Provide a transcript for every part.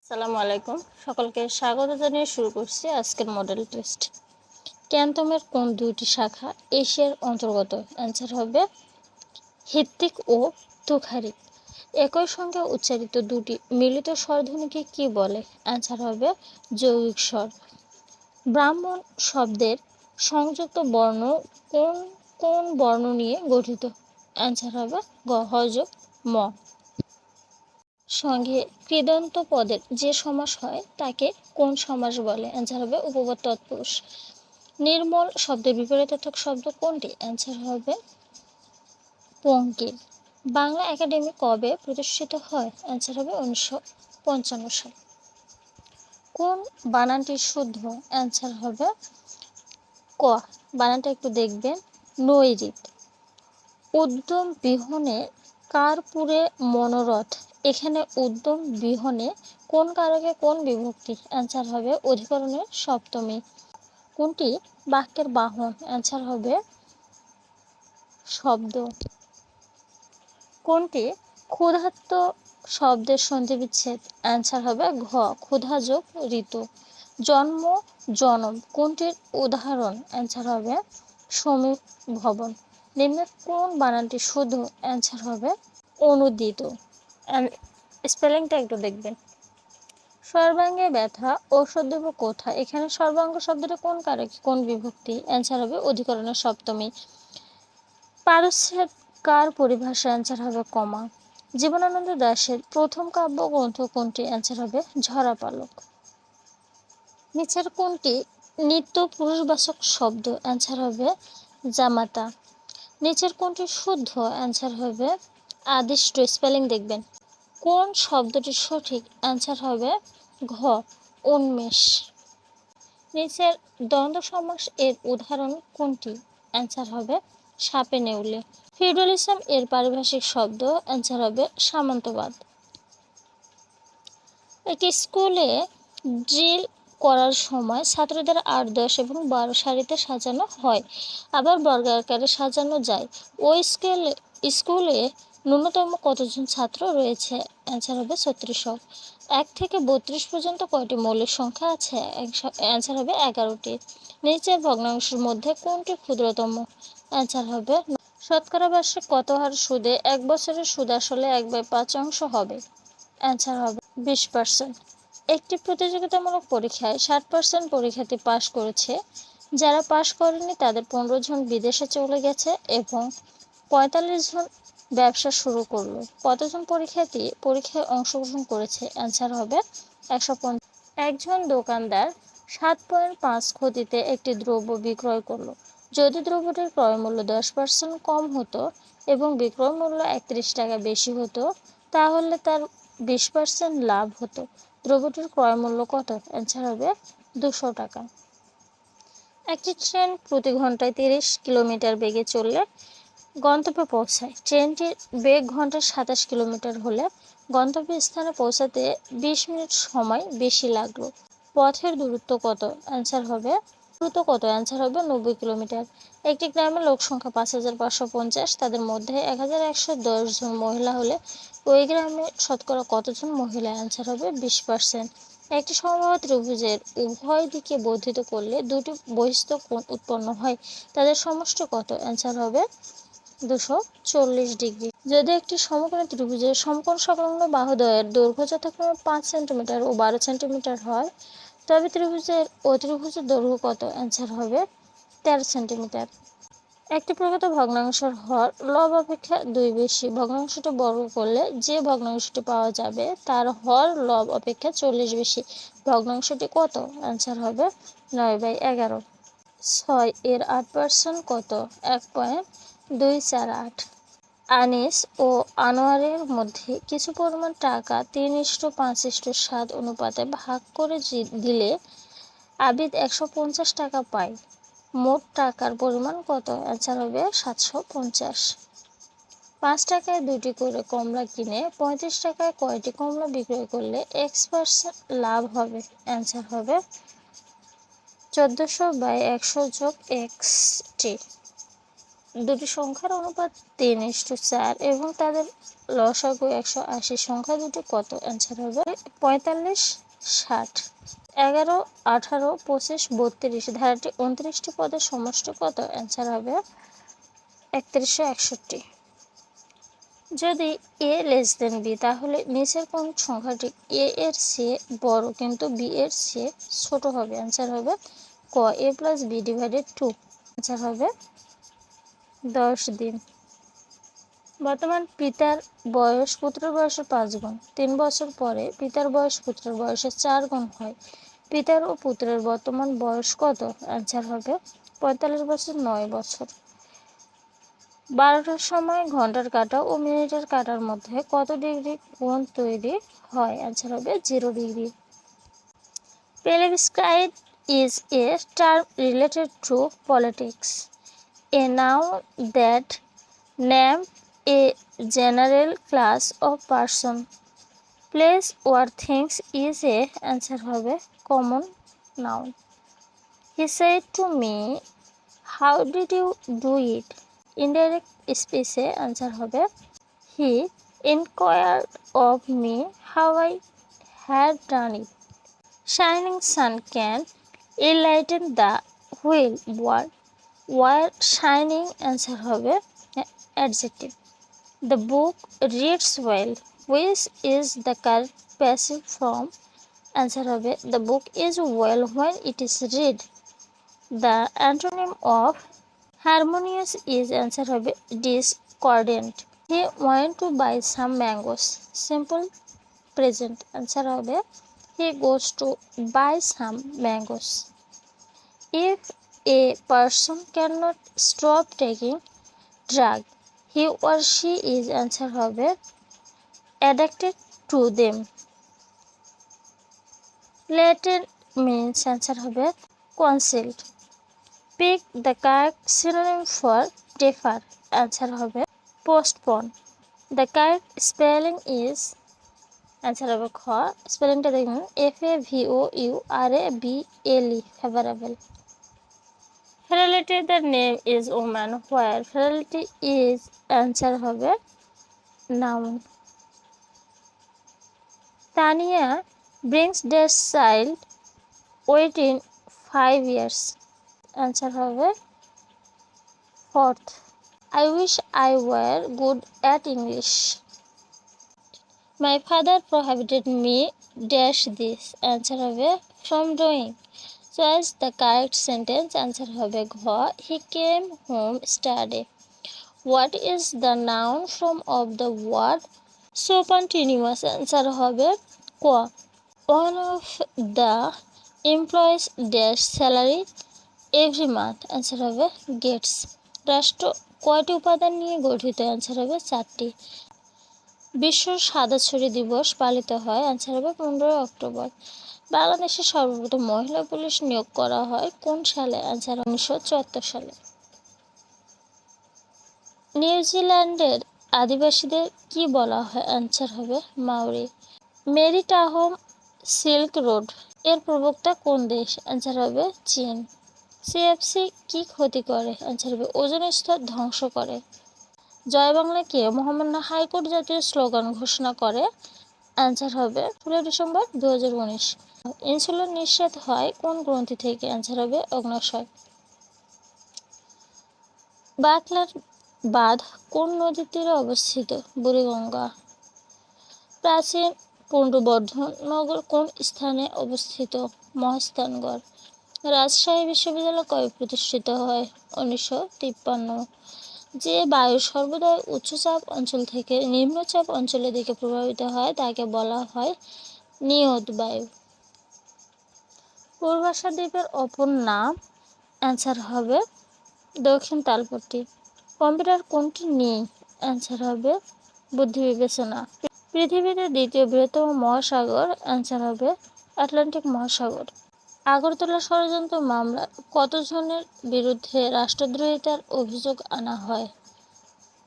আসসালামু আলাইকুম, সকলকে স্বাগত জানিয়ে শুরু করছি আজকের মডেল টেস্ট। ক্যান্টমের কোন দুইটি শাখা এশিয়ার অন্তর্গত? অ্যান্সার হবে হিত্তিক ও তুখারিক। একই সঙ্গে উচ্চারিত দুটি মিলিত স্বরধ্বনিকে কি বলে? অ্যান্সার হবে যৌগিক স্বর। ব্রাহ্মণ শব্দের সংযুক্ত বর্ণ কোন কোন বর্ণ নিয়ে গঠিত? অ্যান্সার হবে গ হ যোগ ম। সঙ্গে কৃদন্ত পদের যে সমাস হয় তাকে কোন সমাস বলে? অ্যান্সার হবে উপপদ তৎপুরুষ। নির্মল শব্দের বিপরীতার্থক শব্দ কোনটি? অ্যান্সার হবে পঙ্কিল। বাংলা একাডেমি কবে প্রতিষ্ঠিত হয়? অ্যান্সার হবে 1955 সাল। কোন বানানটি শুদ্ধ? অ্যান্সার হবে ক। বানানটা একটু দেখবেন, নৈরিত। উদ্যম বিহনে কার পুরে মনোরথ? এখানে উদ্যম বিহনে কোন কারকে কোন বিভক্তি? অ্যান্সার হবে অধিকরণের সপ্তমী। কোনটি বাক্যের বাহন? অ্যান্সার হবে শব্দ। কোনটি ক্ষুধার্ত শব্দের সন্ধিবিচ্ছেদ? অ্যান্সার হবে ঘ ক্ষুধা যোগ ঋতু। জন্ম জনম কোনটির উদাহরণ? অ্যান্সার হবে সমীপ ভবন। নিম্নের কোন বানানটি শুদ্ধ? অ্যান্সার হবে অনুদিত। স্পেলিংটা একটু দেখবেন। সর্বাঙ্গে ব্যথা ঔষধ দেব কোথা? এখানে সর্বাঙ্গ শব্দটা কোন কারক কোন বিভক্তি? অ্যান্সার হবে অধিকরণের সপ্তমী। পারচ্ছেদ কার পরিভাষা? অ্যান্সার হবে কমা। জীবনানন্দ দাশের প্রথম কাব্যগ্রন্থ কোনটি? অ্যান্সার হবে ঝরাপালক। নিচের কোনটি নিত্য পুরুষবাচক শব্দ? অ্যান্সার হবে জামাতা। নিচের কোনটি শুদ্ধ? অ্যান্সার হবে আদিষ্ট। স্পেলিং দেখবেন। কোন শব্দটি সঠিক? অ্যান্সার হবে ঘ উন্মেষ। নিচের দ্বন্দ্ব সমাস এর উদাহরণ কোনটি? অ্যান্সার হবে সাপে নেউলে। ফিউডালিজম এর পারিভাষিক শব্দ? অ্যান্সার হবে সামন্তবাদ। একটি স্কুলে ড্রিল করার সময় ছাত্রদের 8, 10 এবং 12 সারিতে সাজানো হয়, আবার বর্গাকারে সাজানো যায়। ওই স্কুলে ন্যূনতম কতজন ছাত্র রয়েছে? অ্যান্সার হবে 3600। 1 থেকে 32 পর্যন্ত কয়টি মৌলিক সংখ্যা আছে? অ্যান্সার হবে 11টি। নিচের ভগ্নাংশের মধ্যে কোনটি ক্ষুদ্রতম? অ্যান্সার হবে শতকরা বার্ষিক কত হার সুদে 1 বছরের সুদ আসলে 1/5 হবে? অ্যান্সার হবে 20%। একটি প্রতিযোগিতামূলক পরীক্ষায় 60% পরীক্ষার্থী পাশ করেছে, যারা পাশ করেনি তাদের 15 জন বিদেশে চলে গেছে এবং 45 জন ব্যবসা শুরু করলো। কতজন পরীক্ষার্থী পরীক্ষায় অংশগ্রহণ করেছে? অ্যান্সার হবে 150। একজন দোকানদার 7.5 ক্ষতিতে একটি দ্রব্য বিক্রয় করলো। যদি দ্রব্যটির ক্রয় মূল্য 10% কম হতো এবং বিক্রয় মূল্য 31 টাকা বেশি হতো, তাহলে তার 20% লাভ হতো। দ্রব্যটির ক্রয় মূল্য কত? অ্যান্সার হবে 200 টাকা। একটি ট্রেন প্রতি ঘন্টায় 30 কিলোমিটার বেগে চললে গন্তব্যে পৌঁছায়। ট্রেনটির বেগ ঘন্টায় 27 কিলোমিটার হলে গন্তব্যস্থানে পৌঁছাতে 20 মিনিট সময় বেশি লাগলো। পথের দূরত্ব কত? অ্যান্সার হবে 90 কিলোমিটার। একটি গ্রামের লোক সংখ্যা 5550, তাদের মধ্যে 1110 জন মহিলা হলে ওই গ্রামে শতকরা কতজন মহিলা? অ্যান্সার হবে 20%। একটি সমবাহু ত্রিভুজের উভয় দিকে বর্ধিত করলে দুটি বহিস্থ কোণ উৎপন্ন হয়, তাদের সমষ্টি কত? অ্যান্সার হবে 240 ডিগ্রি। যদি একটি সমকোণী ত্রিভুজের সমকোণ সংলগ্ন বাহুদ্বয়ের দৈর্ঘ্য যথাক্রমে 5 সেন্টিমিটার ও 12 সেন্টিমিটার হয়, তবে ত্রিভুজের অতিভুজের দৈর্ঘ্য কত? অ্যান্সার হবে 13 সেন্টিমিটার। একটি প্রকৃত ভগ্নাংশের হর লব অপেক্ষা 2 বেশি। ভগ্নাংশটি বর্গ করলে যে ভগ্নাংশটি পাওয়া যাবে তার হর লব অপেক্ষা 40 বেশি। ভগ্নাংশটি কত? অ্যান্সার হবে 9/11। 6 এর 8% কত? 1.248। আনিস ও আনোয়ারের মধ্যে কিছু পরিমাণ টাকা 3:5:7 অনুপাতে ভাগ করে দিলে আবিদ 150 টাকা পায়। মোট টাকার পরিমাণ কত? অ্যান্সার হবে 750। 5 টাকায় 2টি করে কমলা কিনে 35 টাকায় কয়টি কমলা বিক্রয় করলে X% লাভ হবে? অ্যান্সার হবে 1400/100 যোগ XT। দুটি সংখ্যার অনুপাত 3:4 এবং তাদের লসাগু 180 সংখ্যা দুটি কত? অ্যান্সার হবে 45, 60। 11, 18, 25, 32 ধারাটি 29টি পদের সমষ্টি কত? অ্যান্সার হবে 3161। যদি a লেস দেন b, তাহলে নিচের কোন সংখ্যাটি a এর চেয়ে বড় কিন্তু b এর চেয়ে ছোট হবে? অ্যান্সার হবে ক, a plus b divided 2। Answer হবে 10 দিন। বর্তমান পিতার বয়স পুত্রের বয়সের 5 গুণ। 3 বছর পরে পিতার বয়স পুত্রের বয়সের 4 গুণ হয়। পিতার ও পুত্রের বর্তমান বয়স কত? অ্যান্সার হবে 45 বছর 9 বছর। 12টার সময় ঘন্টার কাঁটা ও মিনিটের কাঁটার মধ্যে কত ডিগ্রি কোণ তৈরি হয়? অ্যান্সার হবে 0 degree. Plebiscite is a term related to politics. A noun that name a general class of person, place or things is a answer হবে common noun. He said to me, how did you do it? Indirect speech A answer হবে he inquired of me how I had done it. Shining sun can enlighten the whole world. While shining answer হবে adjective. The book reads well. Which is the correct passive form? Answer হবে the book is well when it is read. The antonym of harmonious is answer হবে discordant. He went to buy some mangoes. Simple present answer হবে he goes to buy some mangoes. If a person cannot stop taking drug, he or she is answer হবে addicted to them. Latent means answer হবে concealed. Pick the correct synonym for defer. Answer হবে postpone. The correct spelling is answer হবে খ, স্পেলিংটা দেখুন FAVOURABLE favorable. Fertility the name is woman where fertility is answer হবে noun. Tania brings their child within 5 years. Answer হবে fourth. I wish I were good at English. My father prohibited me dash this. Answer হবে from doing. Choose the correct sentence. Answer হবে ঘ, he came home study. What is the noun form of the word spontaneous? Answer হবে ক, one of the employees dash salary every month. Answer হবে gets. রাষ্ট্র কয়টি উপাদান নিয়ে গঠিত? অ্যান্সার হবে 4টি। বিশ্ব সাদা ছড়ি দিবস পালিত হয়? অ্যান্সার হবে 15 অক্টোবর। বাংলাদেশে সর্বপ্রথম মহিলা পুলিশ নিয়োগ করা হয় কোন সালে? অ্যান্সার 1974 সালে। নিউজিল্যান্ডের আদিবাসীদের কি বলা হয়? অ্যান্সার হবে মাওরি। মেরিটাহম সিল্ক রোড এর প্রবক্তা কোন দেশ? অ্যান্সার হবে চীন। সিএফসি কি ক্ষতি করে? অ্যান্সার হবে ওজোন স্তর ধ্বংস করে। জয় বাংলাকে মহামান্য হাইকোর্ট জাতীয় স্লোগান ঘোষণা করে? অ্যান্সার হবে 16 ডিসেম্বর 2019। ইনসুলিন নিঃসৃত হয় কোন গ্রন্থি থেকে? অ্যান্সার হবে অগ্ন্যাশয়। বাকলার বাঁধ কোন নদীর তীরে অবস্থিত? বুড়িগঙ্গা। প্রাচীন পুণ্ড্রবর্ধন নগর কোন স্থানে অবস্থিত? মহাস্থানগড়। রাজশাহী বিশ্ববিদ্যালয় কবে প্রতিষ্ঠিত হয়? 1953। যে বায়ু সর্বদাই উচ্চচাপ অঞ্চল থেকে নিম্নচাপ অঞ্চলের দিকে প্রবাহিত হয় তাকে বলা হয় নিয়ত বায়ু। পূর্বাশা দ্বীপের অপর নাম? অ্যান্সার হবে দক্ষিণ তালপট্টি। কম্পিউটার কোনটি নেই? অ্যান্সার হবে বুদ্ধি বিবেচনা। পৃথিবীতে দ্বিতীয় বৃহত্তম মহাসাগর? অ্যান্সার হবে আটলান্টিক মহাসাগর। আগরতলা ষড়যন্ত্র মামলা কতজনের বিরুদ্ধে রাষ্ট্রদ্রোহিতার অভিযোগ আনা হয়?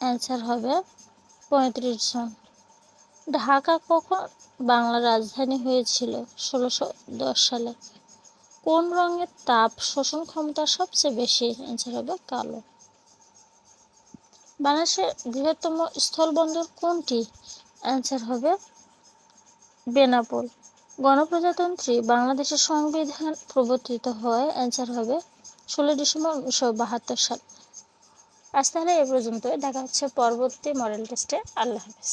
অ্যান্সার হবে 35 জন। ঢাকা কখন বাংলার রাজধানী হয়েছিল? 1610 সালে। কোন রঙের তাপ শোষণ ক্ষমতা সবচেয়ে বেশি? অ্যান্সার হবে কালো। বাংলাদেশের বৃহত্তম স্থলবন্দর কোনটি? অ্যান্সার হবে বেনাপোল। গণপ্রজাতন্ত্রী বাংলাদেশের সংবিধান প্রবর্তিত হয়। অ্যান্সার হবে 16 ডিসেম্বর 1972 সাল। আজ তাহলে এ পর্যন্ত, দেখা হচ্ছে পরবর্তী মডেল টেস্টে। আল্লাহ হাফেজ।